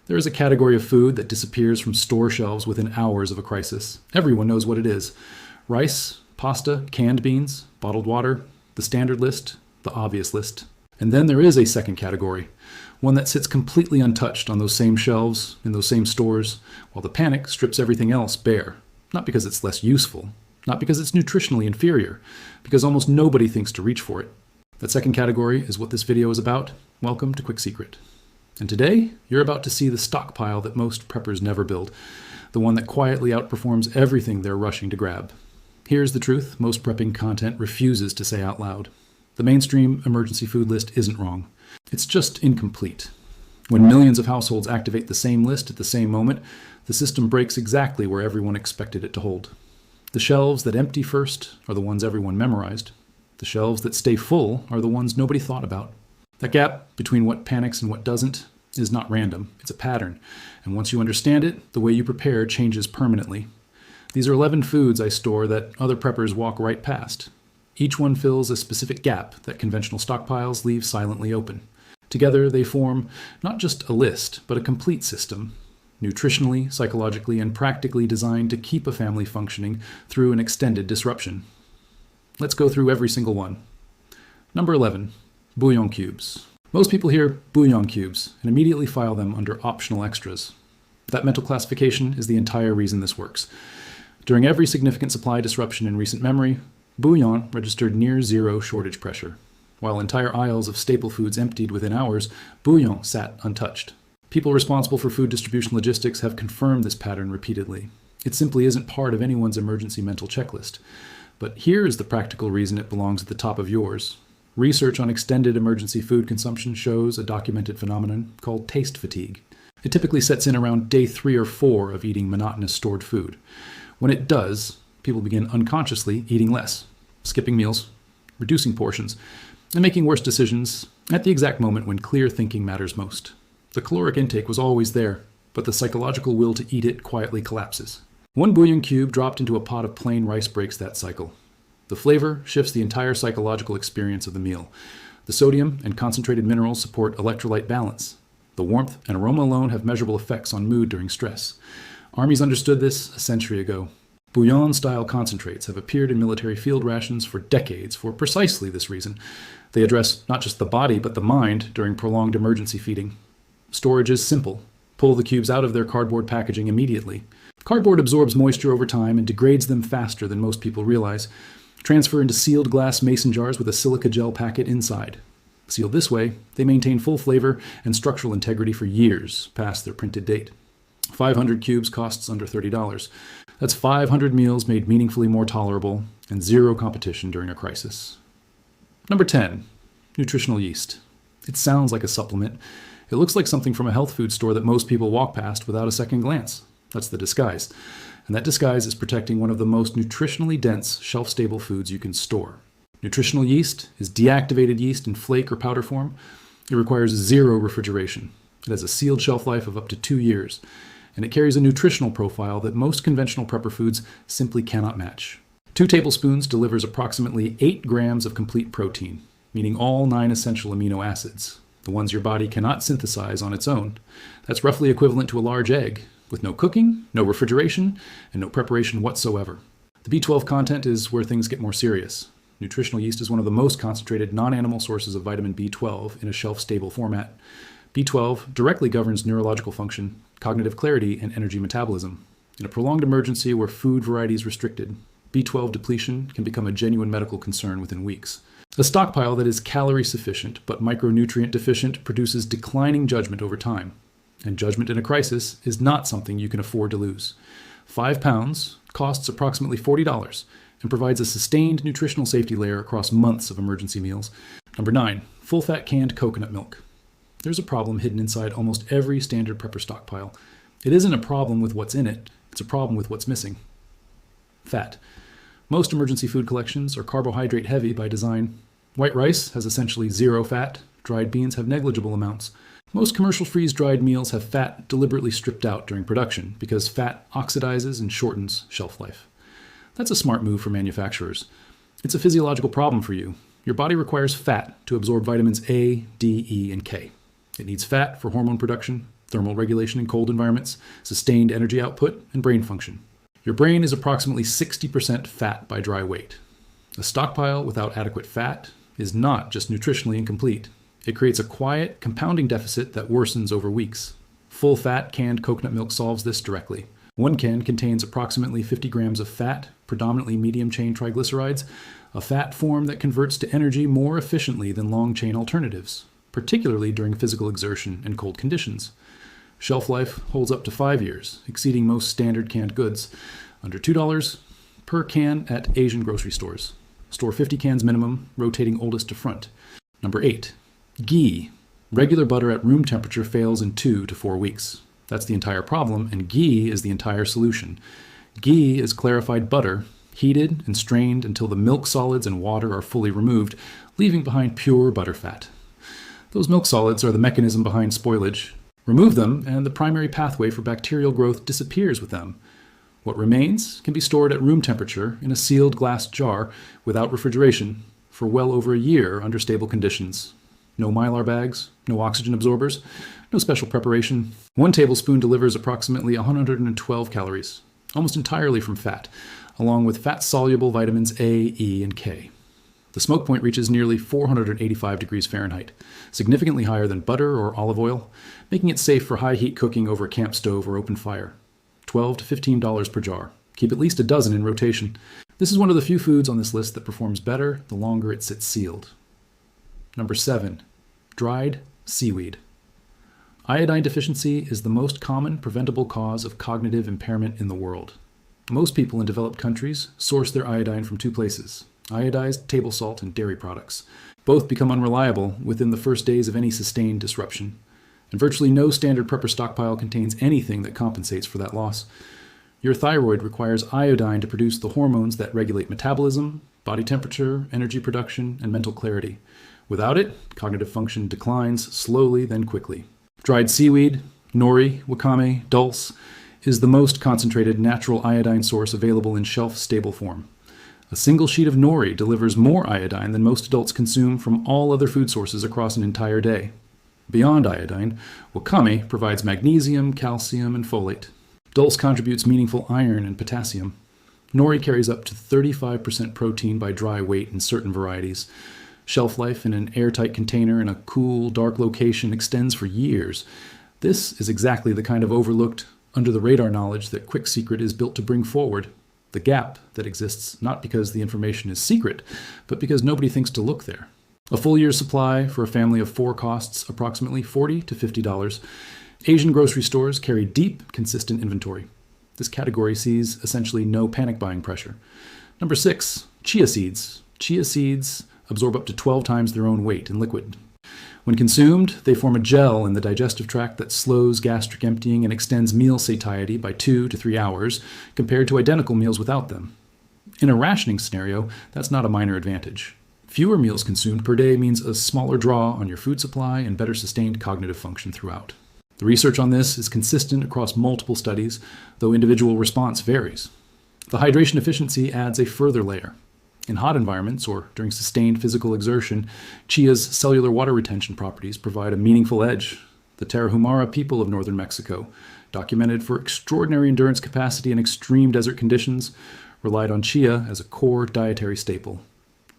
There is a category of food that disappears from store shelves within hours of a crisis. Everyone knows what it is. Rice, pasta, canned beans, bottled water, the standard list, the obvious list. And then there is a second category, one that sits completely untouched on those same shelves, in those same stores, while the panic strips everything else bare. Not because it's less useful, not because it's nutritionally inferior, because almost nobody thinks to reach for it. That second category is what this video is about. Welcome to Quicksecret. And today, you're about to see the stockpile that most preppers never build, the one that quietly outperforms everything they're rushing to grab. Here's the truth most prepping content refuses to say out loud. The mainstream emergency food list isn't wrong. It's just incomplete. When millions of households activate the same list at the same moment, the system breaks exactly where everyone expected it to hold. The shelves that empty first are the ones everyone memorized. The shelves that stay full are the ones nobody thought about. That gap between what panics and what doesn't is not random. It's a pattern. And once you understand it, the way you prepare changes permanently. These are 11 foods I store that other preppers walk right past. Each one fills a specific gap that conventional stockpiles leave silently open. Together, they form not just a list, but a complete system, nutritionally, psychologically, and practically designed to keep a family functioning through an extended disruption. Let's go through every single one. Number 11, bouillon cubes. Most people hear bouillon cubes and immediately file them under optional extras. That mental classification is the entire reason this works. During every significant supply disruption in recent memory, bouillon registered near zero shortage pressure. While entire aisles of staple foods emptied within hours, bouillon sat untouched. People responsible for food distribution logistics have confirmed this pattern repeatedly. It simply isn't part of anyone's emergency mental checklist. But here is the practical reason it belongs at the top of yours. Research on extended emergency food consumption shows a documented phenomenon called taste fatigue. It typically sets in around day 3 or 4 of eating monotonous stored food. When it does, people begin unconsciously eating less, skipping meals, reducing portions, and making worse decisions at the exact moment when clear thinking matters most. The caloric intake was always there, but the psychological will to eat it quietly collapses. One bouillon cube dropped into a pot of plain rice breaks that cycle. The flavor shifts the entire psychological experience of the meal. The sodium and concentrated minerals support electrolyte balance. The warmth and aroma alone have measurable effects on mood during stress. Armies understood this a century ago. Bouillon-style concentrates have appeared in military field rations for decades for precisely this reason. They address not just the body but the mind during prolonged emergency feeding. Storage is simple. Pull the cubes out of their cardboard packaging immediately. Cardboard absorbs moisture over time and degrades them faster than most people realize. Transfer into sealed glass mason jars with a silica gel packet inside. Sealed this way, they maintain full flavor and structural integrity for years past their printed date. 500 cubes costs under $30. That's 500 meals made meaningfully more tolerable and zero competition during a crisis. Number 10, nutritional yeast. It sounds like a supplement. It looks like something from a health food store that most people walk past without a second glance. That's the disguise. And that disguise is protecting one of the most nutritionally dense, shelf-stable foods you can store. Nutritional yeast is deactivated yeast in flake or powder form. It requires zero refrigeration. It has a sealed shelf life of up to 2 years. And it carries a nutritional profile that most conventional prepper foods simply cannot match. 2 tablespoons delivers approximately 8 grams of complete protein, meaning all 9 essential amino acids, the ones your body cannot synthesize on its own. That's roughly equivalent to a large egg, with no cooking, no refrigeration, and no preparation whatsoever. The B12 content is where things get more serious. Nutritional yeast is one of the most concentrated non-animal sources of vitamin B12 in a shelf-stable format. B12 directly governs neurological function, cognitive clarity, and energy metabolism. In a prolonged emergency where food variety is restricted, B12 depletion can become a genuine medical concern within weeks. A stockpile that is calorie sufficient but micronutrient deficient produces declining judgment over time. And judgment in a crisis is not something you can afford to lose. 5 pounds costs approximately $40 and provides a sustained nutritional safety layer across months of emergency meals. Number 9, full-fat canned coconut milk. There's a problem hidden inside almost every standard prepper stockpile. It isn't a problem with what's in it, it's a problem with what's missing. Fat. Most emergency food collections are carbohydrate heavy by design. White rice has essentially zero fat. Dried beans have negligible amounts. Most commercial freeze-dried meals have fat deliberately stripped out during production because fat oxidizes and shortens shelf life. That's a smart move for manufacturers. It's a physiological problem for you. Your body requires fat to absorb vitamins A, D, E, and K. It needs fat for hormone production, thermal regulation in cold environments, sustained energy output, and brain function. Your brain is approximately 60% fat by dry weight. A stockpile without adequate fat is not just nutritionally incomplete. It creates a quiet, compounding deficit that worsens over weeks. Full-fat canned coconut milk solves this directly. One can contains approximately 50 grams of fat, predominantly medium-chain triglycerides, a fat form that converts to energy more efficiently than long-chain alternatives, particularly during physical exertion and cold conditions. Shelf life holds up to 5 years, exceeding most standard canned goods, under $2 per can at Asian grocery stores. Store 50 cans minimum, rotating oldest to front. Number 8. Ghee. Regular butter at room temperature fails in 2 to 4 weeks. That's the entire problem, and ghee is the entire solution. Ghee is clarified butter, heated and strained until the milk solids and water are fully removed, leaving behind pure butterfat. Those milk solids are the mechanism behind spoilage. Remove them, and the primary pathway for bacterial growth disappears with them. What remains can be stored at room temperature in a sealed glass jar without refrigeration for well over a year under stable conditions. No Mylar bags, no oxygen absorbers, no special preparation. 1 tablespoon delivers approximately 112 calories, almost entirely from fat, along with fat-soluble vitamins A, E, and K. The smoke point reaches nearly 485 degrees Fahrenheit, significantly higher than butter or olive oil, making it safe for high-heat cooking over a camp stove or open fire. $12 to $15 per jar. Keep at least a dozen in rotation. This is one of the few foods on this list that performs better the longer it sits sealed. Number 7. Dried seaweed. Iodine deficiency is the most common preventable cause of cognitive impairment in the world. Most people in developed countries source their iodine from 2 places: iodized table salt and dairy products. Both become unreliable within the first days of any sustained disruption, and virtually no standard prepper stockpile contains anything that compensates for that loss. Your thyroid requires iodine to produce the hormones that regulate metabolism, body temperature, energy production, and mental clarity. Without it, cognitive function declines slowly, then quickly. Dried seaweed, nori, wakame, dulse, is the most concentrated natural iodine source available in shelf-stable form. A single sheet of nori delivers more iodine than most adults consume from all other food sources across an entire day. Beyond iodine, wakame provides magnesium, calcium, and folate. Dulse contributes meaningful iron and potassium. Nori carries up to 35% protein by dry weight in certain varieties. Shelf life in an airtight container in a cool, dark location extends for years. This is exactly the kind of overlooked, under-the-radar knowledge that Quicksecret is built to bring forward. The gap that exists not because the information is secret, but because nobody thinks to look there. A full year's supply for a family of 4 costs approximately $40 to $50. Asian grocery stores carry deep, consistent inventory. This category sees essentially no panic buying pressure. Number 6, chia seeds. Chia seeds absorb up to 12 times their own weight in liquid. When consumed, they form a gel in the digestive tract that slows gastric emptying and extends meal satiety by 2 to 3 hours, compared to identical meals without them. In a rationing scenario, that's not a minor advantage. Fewer meals consumed per day means a smaller draw on your food supply and better sustained cognitive function throughout. The research on this is consistent across multiple studies, though individual response varies. The hydration efficiency adds a further layer. In hot environments or during sustained physical exertion, chia's cellular water retention properties provide a meaningful edge. The Tarahumara people of northern Mexico, documented for extraordinary endurance capacity in extreme desert conditions, relied on chia as a core dietary staple.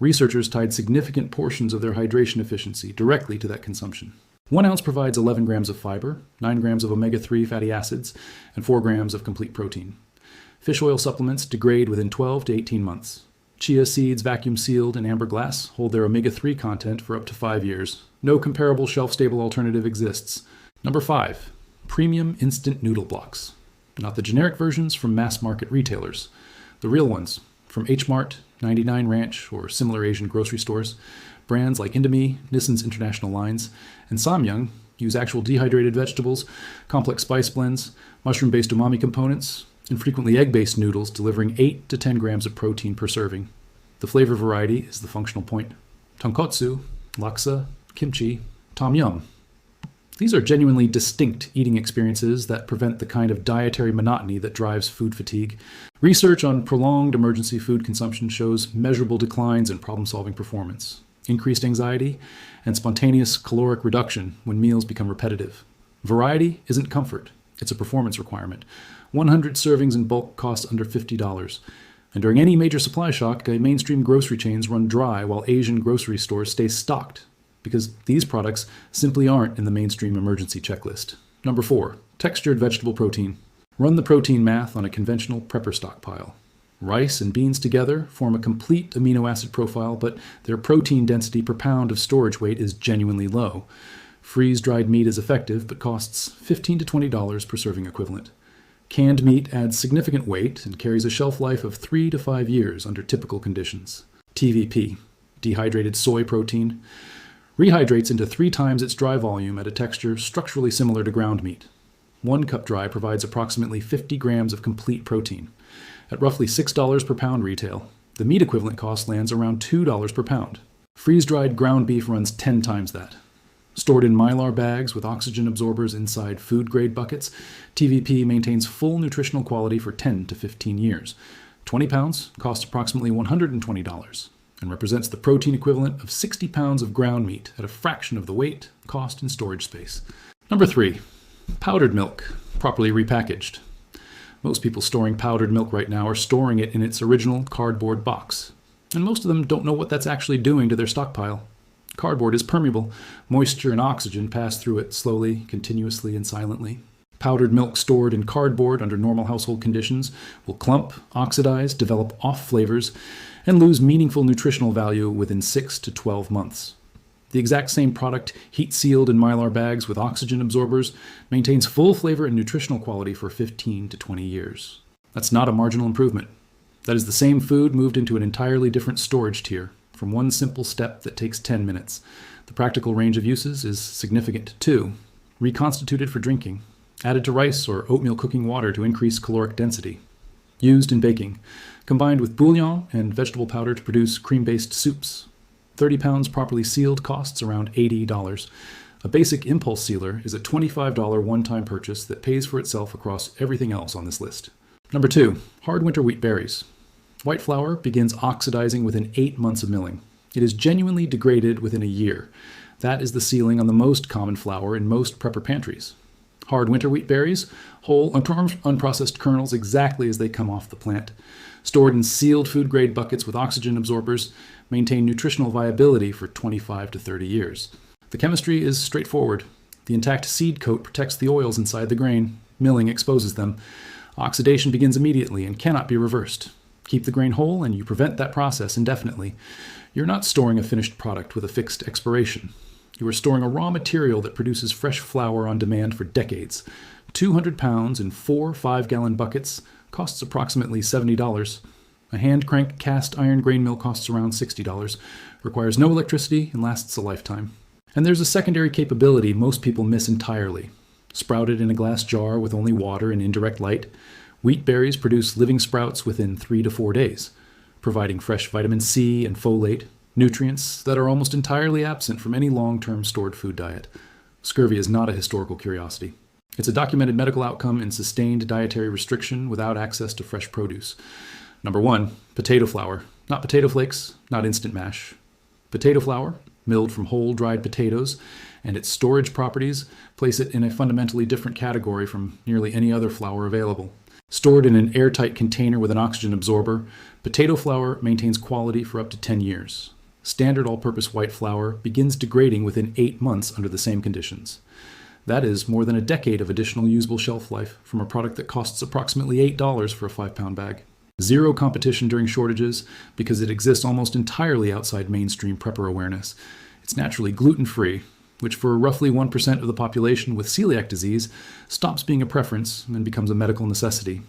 Researchers tied significant portions of their hydration efficiency directly to that consumption. 1 ounce provides 11 grams of fiber, 9 grams of omega-3 fatty acids, and 4 grams of complete protein. Fish oil supplements degrade within 12 to 18 months. Chia seeds, vacuum sealed in amber glass, hold their omega-3 content for up to 5 years. No comparable shelf-stable alternative exists. Number 5, premium instant noodle blocks. Not the generic versions from mass-market retailers. The real ones, from H Mart, 99 Ranch, or similar Asian grocery stores. Brands like Indomie, Nissin's International lines, and Samyang use actual dehydrated vegetables, complex spice blends, mushroom-based umami components, and frequently egg-based noodles delivering 8 to 10 grams of protein per serving. The flavor variety is the functional point. Tonkotsu, laksa, kimchi, tom yum. These are genuinely distinct eating experiences that prevent the kind of dietary monotony that drives food fatigue. Research on prolonged emergency food consumption shows measurable declines in problem-solving performance, increased anxiety, and spontaneous caloric reduction when meals become repetitive. Variety isn't comfort, it's a performance requirement. 100 servings in bulk cost under $50. And during any major supply shock, mainstream grocery chains run dry while Asian grocery stores stay stocked, because these products simply aren't in the mainstream emergency checklist. Number 4, textured vegetable protein. Run the protein math on a conventional prepper stockpile. Rice and beans together form a complete amino acid profile, but their protein density per pound of storage weight is genuinely low. Freeze-dried meat is effective, but costs $15 to $20 per serving equivalent. Canned meat adds significant weight and carries a shelf life of 3 to 5 years under typical conditions. TVP, dehydrated soy protein, rehydrates into 3 times its dry volume at a texture structurally similar to ground meat. 1 cup dry provides approximately 50 grams of complete protein. At roughly $6 per pound retail, the meat equivalent cost lands around $2 per pound. Freeze-dried ground beef runs 10 times that. Stored in Mylar bags with oxygen absorbers inside food-grade buckets, TVP maintains full nutritional quality for 10 to 15 years. 20 pounds costs approximately $120 and represents the protein equivalent of 60 pounds of ground meat at a fraction of the weight, cost, and storage space. Number 3, powdered milk, properly repackaged. Most people storing powdered milk right now are storing it in its original cardboard box, and most of them don't know what that's actually doing to their stockpile. Cardboard is permeable. Moisture and oxygen pass through it slowly, continuously, and silently. Powdered milk stored in cardboard under normal household conditions will clump, oxidize, develop off flavors, and lose meaningful nutritional value within 6 to 12 months. The exact same product, heat-sealed in Mylar bags with oxygen absorbers, maintains full flavor and nutritional quality for 15 to 20 years. That's not a marginal improvement. That is the same food moved into an entirely different storage tier, from one simple step that takes 10 minutes. The practical range of uses is significant, too. Reconstituted for drinking. Added to rice or oatmeal cooking water to increase caloric density. Used in baking. Combined with bouillon and vegetable powder to produce cream-based soups. 30 pounds properly sealed costs around $80. A basic impulse sealer is a $25 one-time purchase that pays for itself across everything else on this list. Number 2, hard winter wheat berries. White flour begins oxidizing within 8 months of milling. It is genuinely degraded within a year. That is the ceiling on the most common flour in most prepper pantries. Hard winter wheat berries, whole, unprocessed kernels exactly as they come off the plant, stored in sealed food-grade buckets with oxygen absorbers, maintain nutritional viability for 25 to 30 years. The chemistry is straightforward. The intact seed coat protects the oils inside the grain. Milling exposes them. Oxidation begins immediately and cannot be reversed. Keep the grain whole and you prevent that process indefinitely. You're not storing a finished product with a fixed expiration. You are storing a raw material that produces fresh flour on demand for decades. 200 pounds in 4 5-gallon buckets costs approximately $70. A hand-crank cast iron grain mill costs around $60, requires no electricity, and lasts a lifetime. And there's a secondary capability most people miss entirely. Sprouted in a glass jar with only water and indirect light, wheat berries produce living sprouts within 3 to 4 days, providing fresh vitamin C and folate, nutrients that are almost entirely absent from any long-term stored food diet. Scurvy is not a historical curiosity. It's a documented medical outcome in sustained dietary restriction without access to fresh produce. Number 1, potato flour. Not potato flakes, not instant mash. Potato flour, milled from whole dried potatoes, and its storage properties place it in a fundamentally different category from nearly any other flour available. Stored in an airtight container with an oxygen absorber, potato flour maintains quality for up to 10 years. Standard all-purpose white flour begins degrading within 8 months under the same conditions. That is more than a decade of additional usable shelf life from a product that costs approximately $8 for a 5-pound bag. Zero competition during shortages because it exists almost entirely outside mainstream prepper awareness. It's naturally gluten-free, which for roughly 1% of the population with celiac disease stops being a preference and becomes a medical necessity.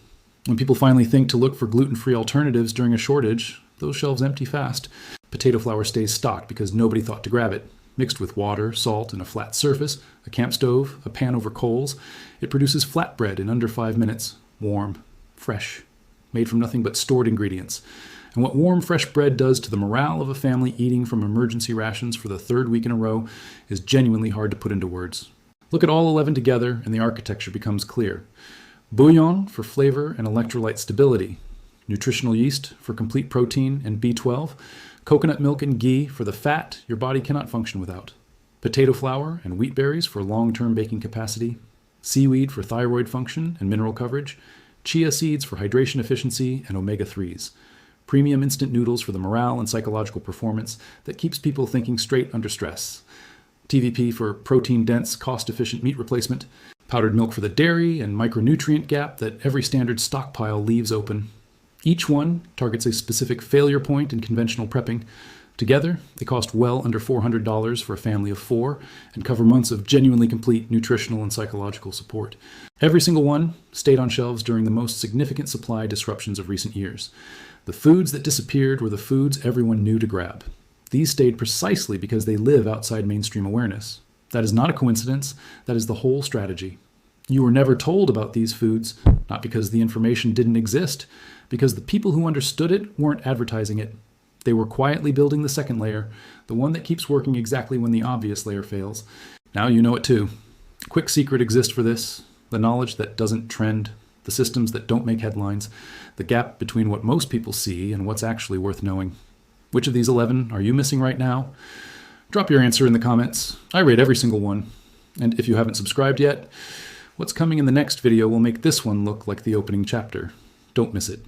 When people finally think to look for gluten-free alternatives during a shortage, those shelves empty fast. Potato flour stays stocked because nobody thought to grab it. Mixed with water, salt, and a flat surface, a camp stove, a pan over coals, it produces flatbread in under 5 minutes, warm, fresh, made from nothing but stored ingredients. And what warm, fresh bread does to the morale of a family eating from emergency rations for the 3rd week in a row is genuinely hard to put into words. Look at all 11 together and the architecture becomes clear. Bouillon for flavor and electrolyte stability. Nutritional yeast for complete protein and B12. Coconut milk and ghee for the fat your body cannot function without. potato flour and wheat berries for long-term baking capacity, seaweed for thyroid function and mineral coverage, chia seeds for hydration efficiency and omega-3s, premium instant noodles for the morale and psychological performance that keeps people thinking straight under stress, TVP for protein-dense, cost-efficient meat replacement, powdered milk for the dairy and micronutrient gap that every standard stockpile leaves open. Each one targets a specific failure point in conventional prepping. Together, they cost well under $400 for a family of 4 and cover months of genuinely complete nutritional and psychological support. Every single one stayed on shelves during the most significant supply disruptions of recent years. The foods that disappeared were the foods everyone knew to grab. These stayed precisely because they live outside mainstream awareness. That is not a coincidence. That is the whole strategy. You were never told about these foods, not because the information didn't exist, because the people who understood it weren't advertising it. They were quietly building the second layer, the one that keeps working exactly when the obvious layer fails. Now you know it too. Quicksecret exists for this, the knowledge that doesn't trend, the systems that don't make headlines, the gap between what most people see and what's actually worth knowing. Which of these 11 are you missing right now? Drop your answer in the comments. I rate every single one. And if you haven't subscribed yet, what's coming in the next video will make this one look like the opening chapter. Don't miss it.